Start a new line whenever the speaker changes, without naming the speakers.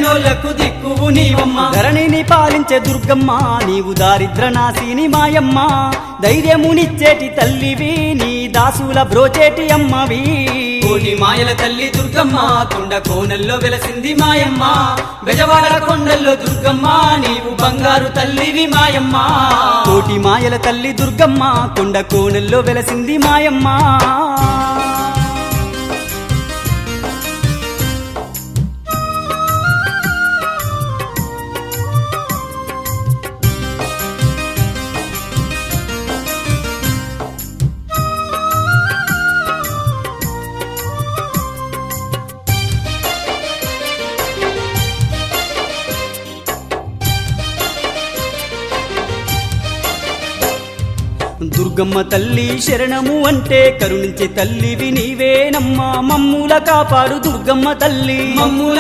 లేనోళ్లకు దిక్కువు నీవమ్మ.
ధరణిని పాలించే దుర్గమ్మ నీవు దారిద్ర నాశిని మాయమ్మ. ధైర్యమునిచ్చేటి తల్లివి నీ దాసుల బ్రోచేటి అమ్మవి.
కోటి మాయల తల్లి దుర్గమ్మ కొండ కోనల్లో వెలసింది మాయమ్మ. బెజవాడ కొండల్లో దుర్గమ్మ నీవు బంగారు తల్లివి మాయమ్మ.
కోటి మాయల తల్లి దుర్గమ్మ కొండ కోనల్లో వెలసింది మాయమ్మ. దుర్గమ్మ తల్లి శరణము అంటే కరుణించే తల్లివి నీవేనమ్మా. మమ్ముల కాపాడు దుర్గమ్మ తల్లి.
మమ్ముల